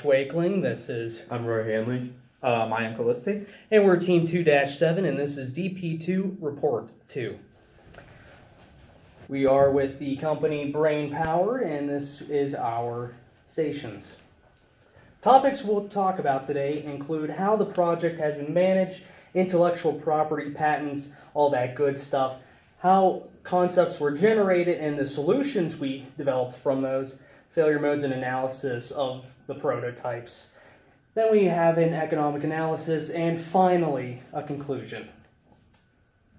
Wakeling. This is I'm Roy Hanley. Mayan Kaliste. and we're Team 2-7, and this is DP2 Report 2. We are with the company Brain Power, and this is our stations. Topics we'll talk about today include how the project has been managed, intellectual property patents, all that good stuff, how concepts were generated and the solutions we developed from those, failure modes and analysis of the prototypes. Then we have an economic analysis, and finally, a conclusion.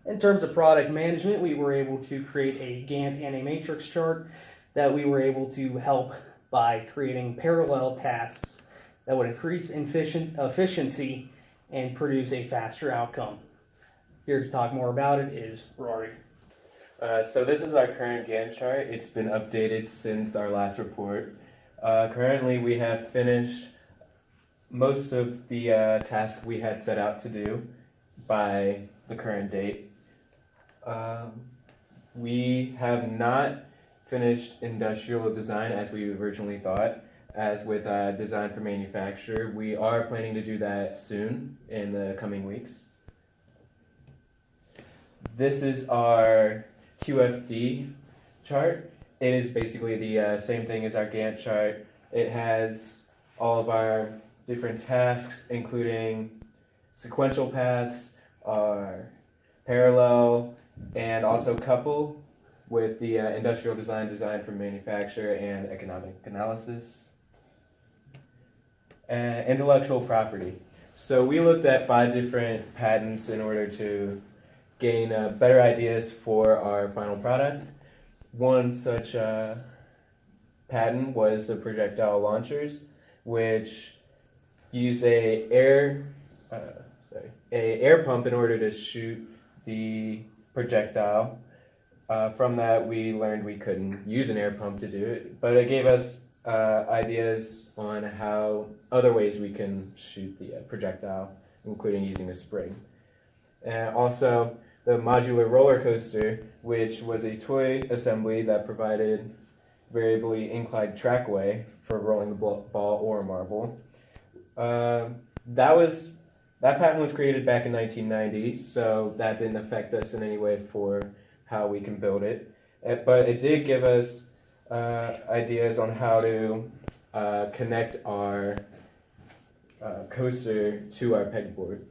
In terms of product management, we were able to create a Gantt and a matrix chart that we were able to help by creating parallel tasks that would increase efficiency and produce a faster outcome. Here to talk more about it is Rory. So this is our current Gantt chart. It's been updated since our last report. Currently we have finished most of the tasks we had set out to do by the current date. We have not finished industrial design as we originally thought. As with design for manufacture, we are planning to do that soon in the coming weeks. This is our QFD chart. It is basically the same thing as our Gantt chart. It has all of our different tasks, including sequential paths, our parallel, and also couple with the industrial design, design for manufacture, and economic analysis. Intellectual property. So we looked at 5 different patents in order to gain better ideas for our final product. One such patent was the projectile launchers, which use a air pump in order to shoot the projectile. From that, we learned we couldn't use an air pump to do it, but it gave us ideas on how other ways we can shoot the projectile, including using a spring. And also the modular roller coaster, which was a toy assembly that provided variably inclined trackway for rolling the ball or marble. That patent was created back in 1990, so that didn't affect us in any way for how we can build it. But it did give us ideas on how to connect our coaster to our pegboard.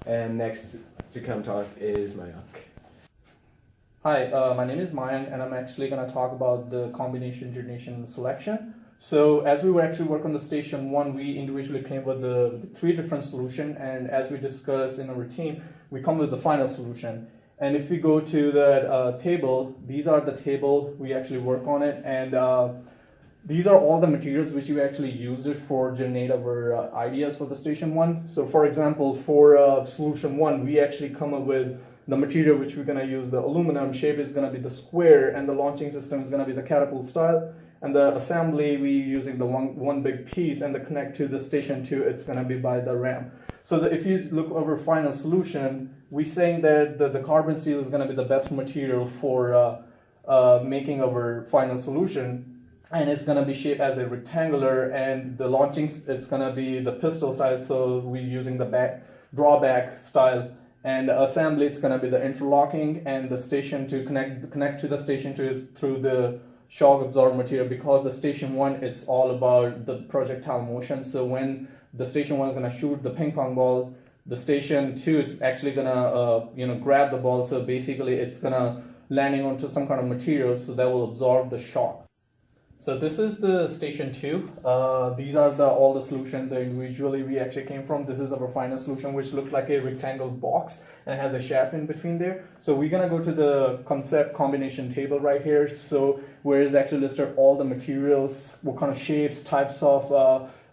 And next to come talk is Mayank. Hi, my name is Mayank, and I'm actually going to talk about the combination generation selection. So as we were actually working on the station 1, we individually came up with the 3 different solutions, and as we discussed in our team, we come with the final solution. And if we go to the table, these are the table we actually work on it, and these are all the materials which we actually used it for generate our ideas for the station 1. So for example, for solution 1, we actually come up with the material which we're going to use. The aluminum shape is going to be the square, and the launching system is going to be the catapult style. And the assembly, we using the one big piece, and the connect to the station 2, it's going to be by the RAM. So if you look over final solution, we're saying that the carbon steel is going to be the best material for making our final solution. And it's going to be shaped as a rectangular, and the launching, it's going to be the pistol size, so we're using the drawback style. And the assembly, it's going to be the interlocking, and the station to connect to the station 2 is through the shock absorbed material, because the station 1, it's all about the projectile motion. So when the station 1 is going to shoot the ping pong ball, the station 2 is actually going to grab the ball. So basically it's going to landing onto some kind of material, so that will absorb the shock. So this is the station 2. These are all the solutions that individually we actually came from. This is our final solution, which looks like a rectangle box and has a shaft in between there. So we're gonna go to the concept combination table right here. So where is actually listed all the materials, what kind of shapes, types of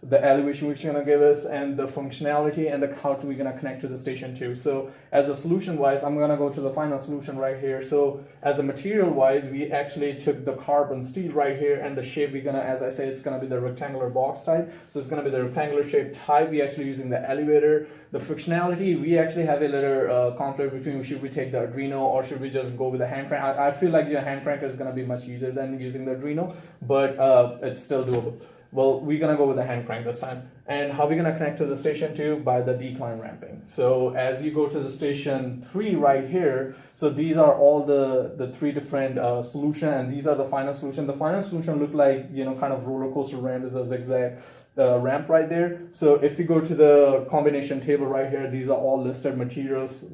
the elevation which you're going to give us, and the functionality, and how we're going to connect to the station 2. So as a solution wise, I'm going to go to the final solution right here. So as a material wise, we actually took the carbon steel right here, and the shape we're going to, as I say, it's going to be the rectangular box type. So it's going to be the rectangular shape type. We actually using the elevator. The functionality, we actually have a little conflict between should we take the Arduino or should we just go with the hand crank. I feel like the hand crank is going to be much easier than using the Arduino, but it's still doable. Well, we're gonna go with the hand crank this time. And how we're gonna connect to the station 2? By the decline ramping. So as you go to the station 3 right here, so these are all the three different solution, and these are the final solution. The final solution look like, you know, kind of roller coaster ramp, is a zigzag ramp right there. So if you go to the combination table right here, these are all listed materials,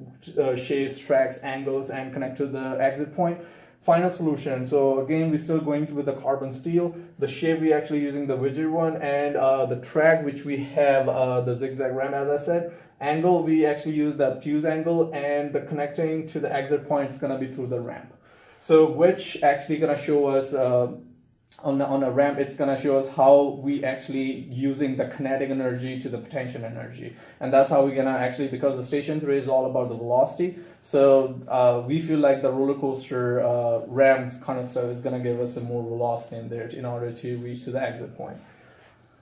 shapes, tracks, angles, and connect to the exit point. Final solution. So again, we're still going with the carbon steel. The shape we actually using the rigid one, and the track which we have the zigzag ramp, as I said. Angle we actually use the obtuse angle, and the connecting to the exit point is gonna be through the ramp. So which actually gonna show us on a ramp, it's gonna show us how we actually using the kinetic energy to the potential energy, and that's how we're gonna actually, because the station 3 is all about the velocity, so we feel like the roller coaster ramp kind of stuff is gonna give us some more velocity in there in order to reach to the exit point.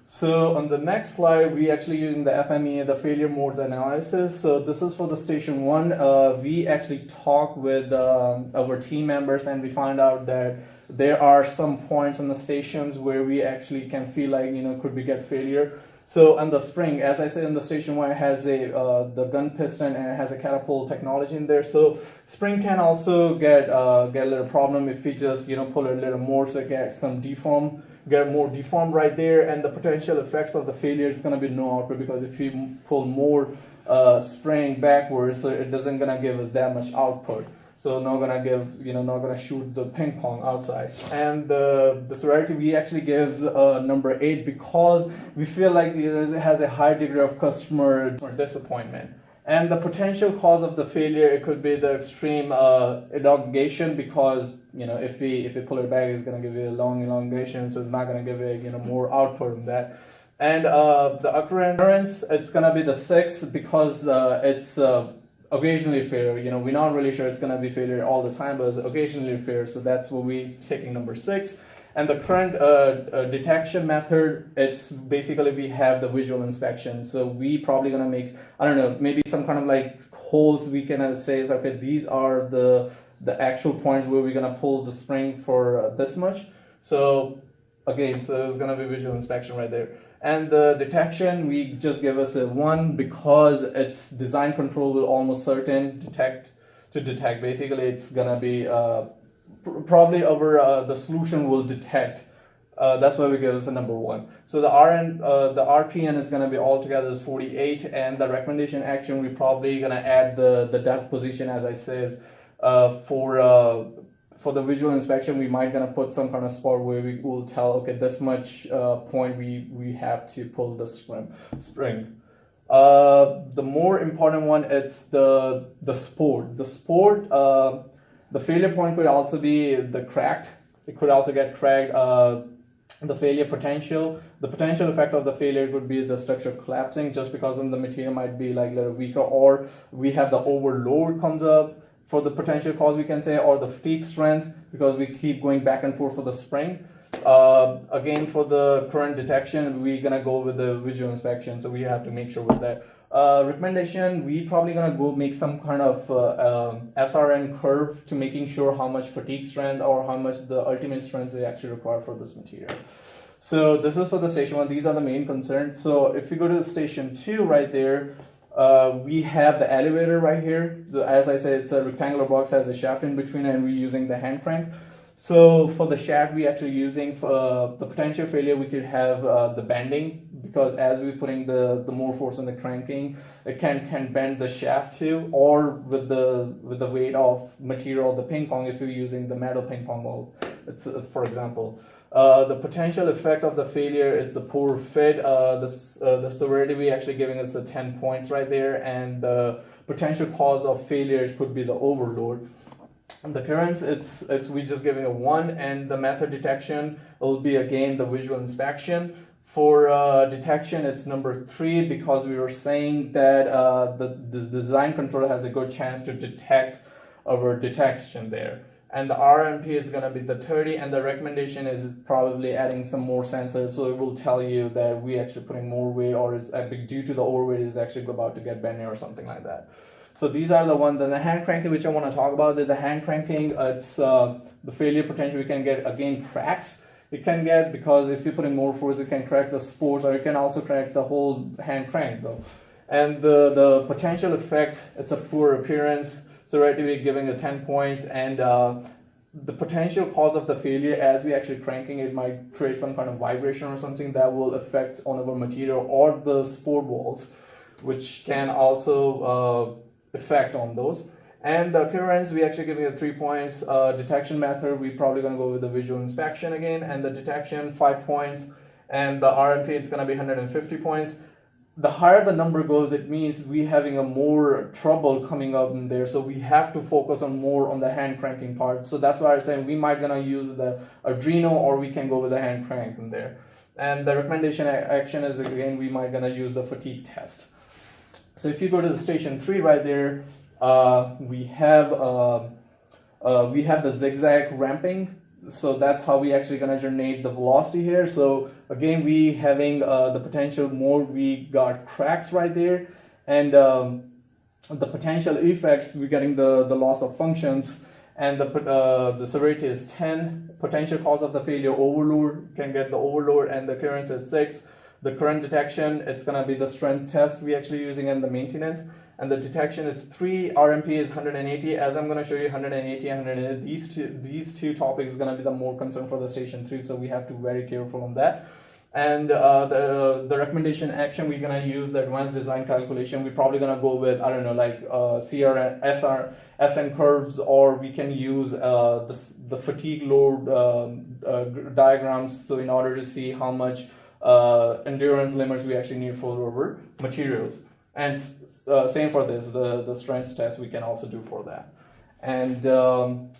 So on the next slide, we actually using the FMEA, the failure modes analysis. So this is for the station 1. We actually talked with our team members, and we find out that there are some points on the stations where we actually can feel like, you know, could we get failure. So on the spring, as I said, in the station 1, it has the gun piston, and it has a catapult technology in there. So spring can also get a little problem if we just, you know, pull it a little more, so get some get more deformed right there, and the potential effects of the failure is going to be no output, because if you pull more spring backwards, so it doesn't gonna give us that much output. So not gonna give, you know, not gonna shoot the ping pong outside. And the severity we actually gives number 8, because we feel like it has a high degree of customer disappointment. And the potential cause of the failure, it could be the extreme elongation, because, you know, if we pull it back, it's gonna give you a long elongation, so it's not gonna give you, you know, more output than that. And the occurrence, it's gonna be the 6, because it's occasionally failure. You know, we're not really sure it's gonna be failure all the time, but it's occasionally failure. So that's what we taking number 6. And the current detection method, it's basically we have the visual inspection. So we probably gonna make, I don't know, maybe some kind of like holes we can say is, okay, these are the actual points where we're gonna pull the spring for this much. So again, so it's gonna be visual inspection right there. And the detection, we just give us a 1, because its design control will almost certain detect. Basically, it's gonna be probably the solution will detect. That's why we give us a number 1. So the RPN is gonna be altogether is 48, and the recommendation action, we probably gonna add the depth position, as I says, for the visual inspection, we might gonna put some kind of spot where we will tell, okay, this much point we have to pull the spring. The more important one, it's the sport. The failure point could also be the cracked. It could also get cracked. The failure potential. The potential effect of the failure could be the structure collapsing, just because of the material might be like a little weaker, or we have the overload comes up. For the potential cause, we can say, or the fatigue strength, because we keep going back and forth for the spring. Again, for the current detection, we're gonna go with the visual inspection, so we have to make sure with that. Recommendation, we probably gonna go make some kind of SRN curve to making sure how much fatigue strength or how much the ultimate strength we actually require for this material. So this is for the station 1. These are the main concerns. So if you go to the station 2 right there, we have the elevator right here. So as I said, it's a rectangular box, has a shaft in between, and we're using the hand crank. So for the shaft, we actually using for the potential failure, we could have the bending, because as we're putting the more force on the cranking, it can bend the shaft too, or with the weight of material, the ping pong, if you're using the metal ping pong ball, it's for example. The potential effect of the failure is the poor fit. The severity we actually giving us 10 points right there, and the potential cause of failures could be the overload. And the currents, it's we just giving a 1, and the method detection will be again the visual inspection. For detection, it's number 3, because we were saying that the design controller has a good chance to detect our detection there. And the RMP is going to be the 30, and the recommendation is probably adding some more sensors, so it will tell you that we actually putting more weight, or is due to the overweight is actually about to get bending or something like that. So these are the ones. Then the hand cranking, which I want to talk about, the hand cranking, it's the failure potential we can get, again, cracks. it can get, because if you're putting more force, it can crack the supports, or it can also crack the whole hand crank though. And the potential effect, it's a poor appearance. So right, we're giving it 10 points, and the potential cause of the failure, as we actually cranking it, might create some kind of vibration or something that will affect on our material or the support walls, which can also affect on those. And the occurrence, we actually giving it 3 points. Detection method, we probably gonna go with the visual inspection again, and the detection 5 points, and the RMP, it's gonna be 150 points. The higher the number goes, it means we having a more trouble coming up in there. So we have to focus on more on the hand cranking part. So that's why I'm saying we might gonna use the Arduino, or we can go with the hand crank in there. And the recommendation action is, again, we might gonna use the fatigue test. So if you go to the station 3 right there, we have the zigzag ramping. So that's how we actually gonna generate the velocity here. So again, we having the potential more, we got cracks right there, and the potential effects, we're getting the loss of functions, and the severity is 10. Potential cause of the failure, overload, can get the overload, and the occurrence is 6. The current detection, it's gonna be the strength test we actually using in the maintenance. And the detection is 3, RMP is 180. As I'm going to show you 180 and 180, these two topics is going to be the more concern for the station 3, so we have to be very careful on that. And the recommendation action, we're going to use the advanced design calculation. We're probably going to go with, I don't know, like CR, SR, SN curves, or we can use the fatigue load diagrams, so in order to see how much endurance limits we actually need for our materials. And same for this, the strength test we can also do for that. And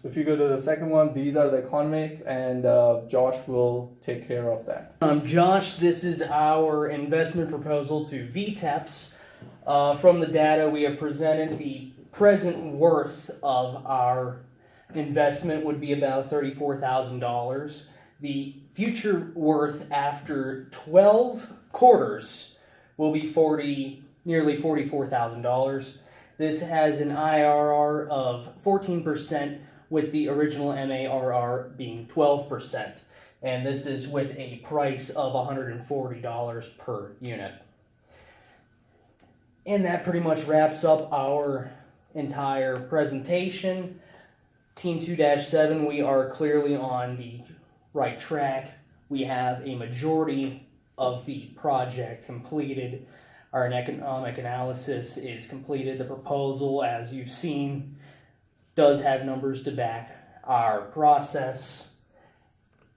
if you go to the second one, these are the economics, and Josh will take care of that. Josh, this is our investment proposal to VTEPS. From the data we have presented, the present worth of our investment would be about $34,000. The future worth after 12 quarters will be nearly $44,000. This has an IRR of 14%, with the original MARR being 12%. And this is with a price of $140 per unit. And that pretty much wraps up our entire presentation. Team 2-7, we are clearly on the right track. We have a majority of the project completed. Our economic analysis is completed. The proposal, as you've seen, does have numbers to back our process.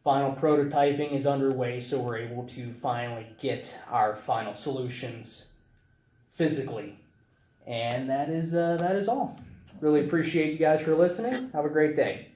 Final prototyping is underway, so we're able to finally get our final solutions physically. And that is all. Really appreciate you guys for listening. Have a great day.